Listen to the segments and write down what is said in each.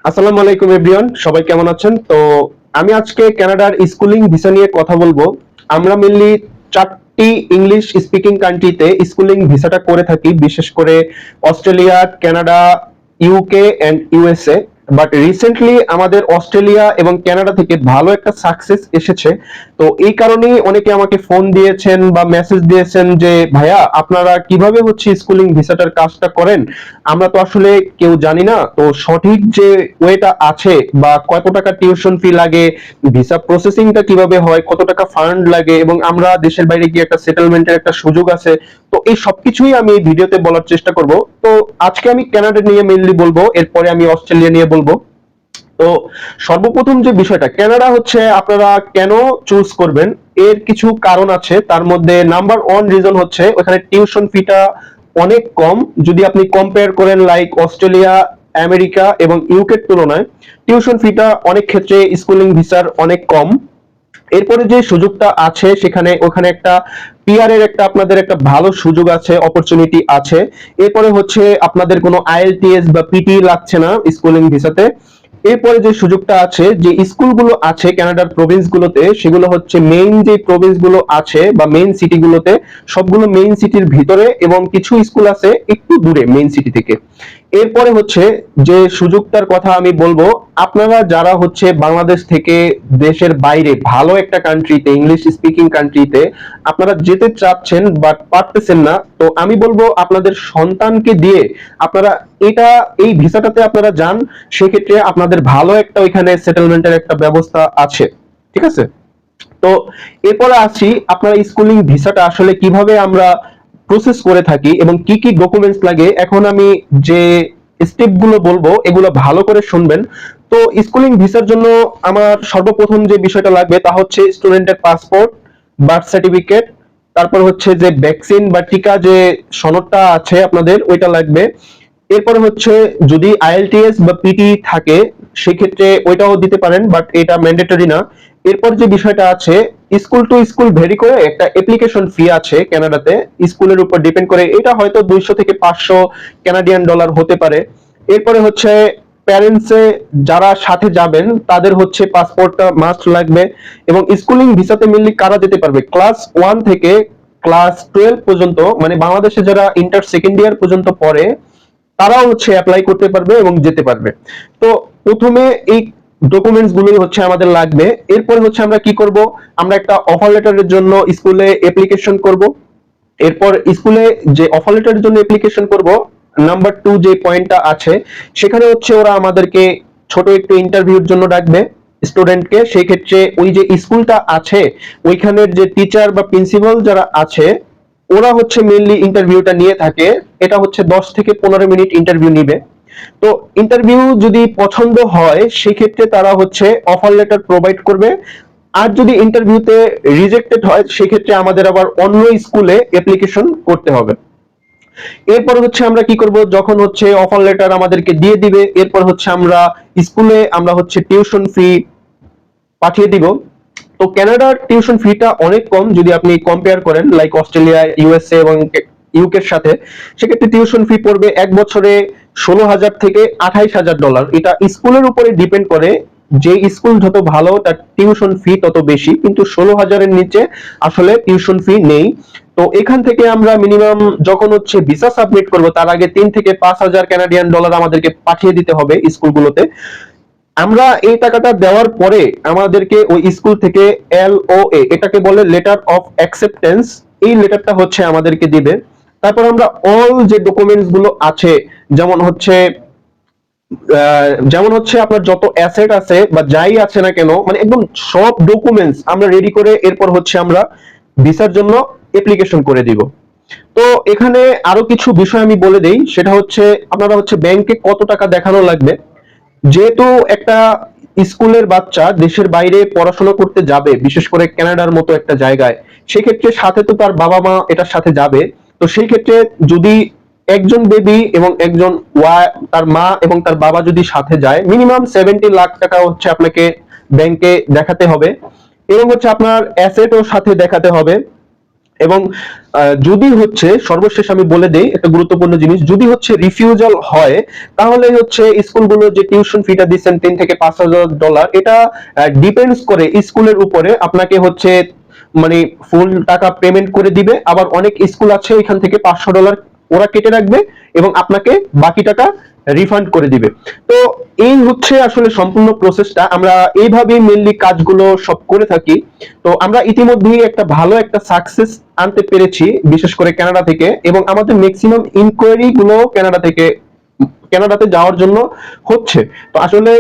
আসসালামু আলাইকুম এভরিওয়ান, সবাই কেমন আছেন? তো আমি আজকে কানাডার স্কুলিং ভিসা নিয়ে কথা বলবো। আমরা মেনলি চারটি ইংলিশ স্পিকিং কান্ট্রিতে স্কুলিং ভিসাটা করে থাকি, বিশেষ করে Australia, Canada, UK and USA. But recently আমাদের অস্ট্রেলিয়া এবং কানাডা থেকে ভালো একটা সাকসেস এসেছে। তো এই কারণেই অনেকে আমাকে ফোন দিয়েছেন বা মেসেজ দিয়েছেন যে ভাইয়া আপনারা কিভাবে স্কুলিং ভিসাটার কাজটা করেন, আমরা তো আসলে কেউ জানি না। তো সঠিক যে ওয়েটা আছে বা কত টাকা টিউশন ফি লাগে, ভিসা প্রসেসিংটা কিভাবে হয়, কত টাকা ফান্ড লাগে, এবং আমরা দেশের বাইরে গিয়ে একটা সেটেলমেন্টের একটা সুযোগ আছে। তো এই সবকিছুই আমি এই ভিডিওতে বলার চেষ্টা করব। তো আজকে আমি কানাডা নিয়ে মেইনলি বলবো, এরপরে আমি অস্ট্রেলিয়া নিয়ে বলবো। তো সর্বপ্রথম যে বিষয়টা, কানাডা আপনারা কেন চুজ করবেন, এর কিছু কারণ আছে। তার মধ্যে নাম্বার ওয়ান রিজন হচ্ছে ওখানে টিউশন ফিটা অনেক কম। যদি আপনি কম্পেয়ার করেন লাইক অস্ট্রেলিয়া, আমেরিকা এবং ইউকের তুলনায় টিউশন ফিটা অনেক ক্ষেত্রে স্কুলিং ভিসার অনেক কম। এরপরে যে সুযোগটা আছে সেখানে ওখানে একটা পিআর এর আপনাদের একটা ভালো সুযোগ আছে, অপরচুনিটি আছে। এরপরে আপনাদের কোনো আইএলটিএস বা পিটি লাগছে না স্কুলিং ভিসাতে। এরপরে যে সুযোগটা আছে, যে স্কুলগুলো আছে কানাডার প্রভিন্স গুলোতে, সেগুলো মেইন যে প্রভিন্স গুলো আছে বা মেইন সিটি গুলোতে, সবগুলো মেইন সিটির ভিতরে এবং কিছু স্কুল আছে একটু দূরে মেইন সিটি থেকে। এরপরে যে সুযোগটার কথা আমি বলবো, আপনারা যারা বাংলাদেশ থেকে দেশের বাইরে ভালো একটা কান্ট্রিতে, ইংলিশ স্পিকিং কান্ট্রিতে আপনারা যেতে চাচ্ছেন বাট পারতেছেন না, তো আমি বলবো আপনাদের সন্তানকে দিয়ে আপনারা এই ভিসাটাতে আপনারা যান। সেক্ষেত্রে আপনাদের ভালো একটা ওইখানে সেটেলমেন্টের একটা ব্যবস্থা আছে। ঠিক আছে? তো এরপরে আসি আপনারা স্কুলিং ভিসাটা আসলে কিভাবে আমরা প্রসেস করে থাকি এবং কি কি ডকুমেন্টস লাগে। এখন আমি যে স্টেপ গুলো বলবো এগুলো ভালো করে শুনবেন। তো স্কুলিং ভিসার জন্য আমার সর্বপ্রথম যে বিষয়টা লাগবে তা হচ্ছে স্টুডেন্টের পাসপোর্ট, বার্থ সার্টিফিকেট, তারপর যে ভ্যাকসিন বা টিকা যে সনদটা আছে আপনাদের, ওইটা লাগবে। এরপরে যদি আইএলটিএস বা পিটি থাকে সেক্ষেত্রে ওইটাও দিতে পারেন, বাট এটা ম্যান্ডেটরি না। এরপর যে বিষয়টা আছে, স্কুল টু স্কুল ভেরি করে একটা অ্যাপ্লিকেশন ফি আছে কানাডাতে, স্কুলের উপর ডিপেন্ড করে। এটা হয়তো 200 থেকে 500 কানাডিয়ান ডলার হতে পারে। এরপরে প্যারেন্টস যারা সাথে যাবেন তাদের পাসপোর্টটা মাস্ট লাগবে। এবং স্কুলিং ভিসাতে মেনলি কারা যেতে পারবে, ক্লাস 1 থেকে ক্লাস 12 পর্যন্ত, মানে বাংলাদেশে যারা ইন্টার সেকেন্ড ইয়ার পর্যন্ত পড়ে তারাও অ্যাপ্লাই করতে পারবে এবং যেতে পারবে। তো প্রথমে এই ডকুমেন্টস গুলোই আমাদের লাগবে। এরপর আমরা কি করব, আমরা একটা অফার লেটারের জন্য স্কুলে অ্যাপ্লিকেশন করব। এরপর স্কুলে যে অফার লেটারের জন্য অ্যাপ্লিকেশন করব, নাম্বার 2 যে পয়েন্টটা আছে সেখানে ওরা আমাদেরকে ছোট একটু ইন্টারভিউর জন্য ডাকবে স্টুডেন্টকে। সেই ক্ষেত্রে ওই যে স্কুলটা আছে ওইখানের যে টিচার বা প্রিন্সিপাল যারা আছে ওরা মেইনলি ইন্টারভিউটা নিয়ে থাকে। এটা 10 থেকে 15 মিনিট ইন্টারভিউ নিবে। তো ইন্টারভিউ যদি পছন্দ হয় সেক্ষেত্রে তারা অফার লেটার প্রোভাইড করবে। আর যদি ইন্টারভিউতে রিজেক্টেড হয় সেক্ষেত্রে আমাদের আবার অন্য স্কুলে অ্যাপ্লিকেশন করতে হবে। এরপর আমরা কি করব, যখন অফার লেটার আমাদেরকে দিয়ে দিবে, এরপর আমরা স্কুলে আমরা টিউশন ফি পাঠিয়ে দিব। তো কানাডার টিউশন ফিটা অনেক কম যদি আপনি কম্পেয়ার করেন লাইক অস্ট্রেলিয়া, ইউএসএ এবং ইউকের সাথে। সেক্ষেত্রে টিউশন ফি পড়বে এক বছরে 16,000 থেকে 28,000 ডলার। এটা স্কুলের উপরে ডিপেন্ড করে, যে স্কুল যত ভালো তার টিউশন ফি তত বেশি, কিন্তু 16,000-এর নিচে আসলে টিউশন ফি নেই। তো এখান থেকে আমরা মিনিমাম যখন ভিসা সাবমিট করব তার আগে 3 থেকে 5,000 কানাডিয়ান ডলার আমাদেরকে পাঠিয়ে দিতে হবে স্কুলগুলোতে। আমরা এই টাকাটা দেওয়ার পরে আমাদেরকে ওই স্কুল থেকে এলওএ, এটাকে বলে লেটার অফ অ্যাকসেপ্টেন্স, এই লেটারটা আমাদেরকে দিবে। তারপর আমরা অল যে ডকুমেন্টস গুলো আছে, যেমন আপনার যত অ্যাসেট আছে বা যাই আছে না কেন, মানে একদম সব ডকুমেন্টস আমরা রেডি করে এরপর আমরা ভিসার জন্য অ্যাপ্লিকেশন করে দিব। তো এখানে আরো কিছু বিষয় আমি বলে দেই, সেটা আপনারা ব্যাংকে কত টাকা দেখানো লাগবে। যেহেতু একটা স্কুলের বাচ্চা দেশের বাইরে পড়াশোনা করতে যাবে, বিশেষ করে কানাডার মতো একটা জায়গায়, সেক্ষেত্রে সাথে তো তার বাবা মা এটার সাথে যাবে। তো সেই ক্ষেত্রে যদি একজন বেবি এবং তার মা এবং তার বাবা যদি সাথে যায়, মিনিমাম 70 লাখ টাকা আপনাকে ব্যাংকে দেখাতে হবে। এবং আপনার অ্যাসেটও সাথে দেখাতে হবে। এবং যদি হচ্ছে সর্বশেষ আমি বলে দেই একটা গুরুত্বপূর্ণ জিনিস, যদি হচ্ছে রিফিউজাল হয় তাহলে হচ্ছে স্কুলগুলো যে টিউশন ফিটা দিচ্ছেন $3,000 থেকে $5,000, এটা ডিপেন্ডস করে স্কুলের উপরে। আপনাকে হচ্ছে মানে ফুল টাকা পেমেন্ট করে দিবে, আবার অনেক স্কুল আছে এখান থেকে $500 ওরা কেটে রাখবে এবং আপনাকে বাকি টাকা রিফান্ড করে দিবে। তো এই হচ্ছে আসলে সম্পূর্ণ প্রসেসটা, আমরা এইভাবেই মেনলি কাজগুলো সব করে থাকি। তো আমরা ইতিমধ্যেই একটা ভালো একটা সাকসেস আনতে পেরেছি, বিশেষ করে কানাডা থেকে, এবং আমাদের ম্যাক্সিমাম ইনকোয়ারি গুলো কানাডাতে যাওয়ার জন্য হচ্ছে। তো আসলে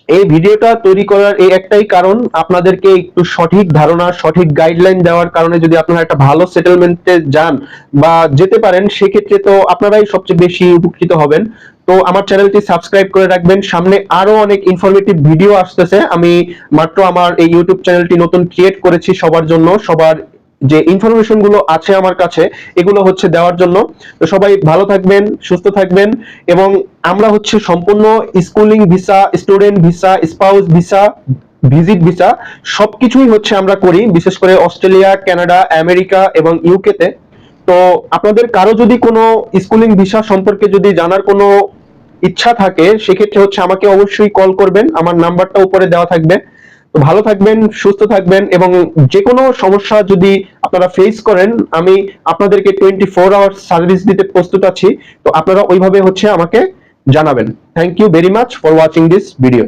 এই ভিডিওটা তৈরি করার এই একটাই কারণ, আপনাদেরকে একটু সঠিক ধারণা, সঠিক গাইডলাইন দেওয়ার কারণে যদি আপনারা একটা ভালো সেটেলমেন্টে যান বা যেতে পারেন, সেক্ষেত্রে তো আপনারাই সবচেয়ে বেশি উপকৃত হবেন। তো আমার চ্যানেলটি সাবস্ক্রাইব করে রাখবেন, সামনে আরো অনেক ইনফরমেটিভ ভিডিও আসতেছে। আমি মাত্র আমার এই ইউটিউব চ্যানেলটি নতুন ক্রিয়েট করেছি সবার জন্য, সবার যে ইনফরমেশন গুলো আছে আমার কাছে এগুলো হচ্ছে দেওয়ার জন্য। তো সবাই ভালো থাকবেন, সুস্থ থাকবেন, এবং আমরা হচ্ছে সম্পূর্ণ schooling visa, student visa, spouse visa, visit visa সবকিছুই হচ্ছে আমরা করি, বিশেষ করে অস্ট্রেলিয়া, কানাডা, আমেরিকা এবং ইউকে তে। তো আপনাদের কারো যদি কোনো স্কুলিং ভিসা সম্পর্কে যদি জানার কোনো ইচ্ছা থাকে, সেক্ষেত্রে হচ্ছে আমাকে অবশ্যই কল করবেন, আমার নাম্বারটা উপরে দেওয়া থাকবে। তো ভালো থাকবেন, সুস্থ থাকবেন, এবং যে কোনো সমস্যা যদি আপনারা ফেস করেন, আমি আপনাদেরকে 24 আওয়ার্স সার্ভিস দিতে প্রস্তুত আছি। তো আপনারা ওইভাবে হচ্ছে আমাকে জানাবেন। Thank you very much for watching this video.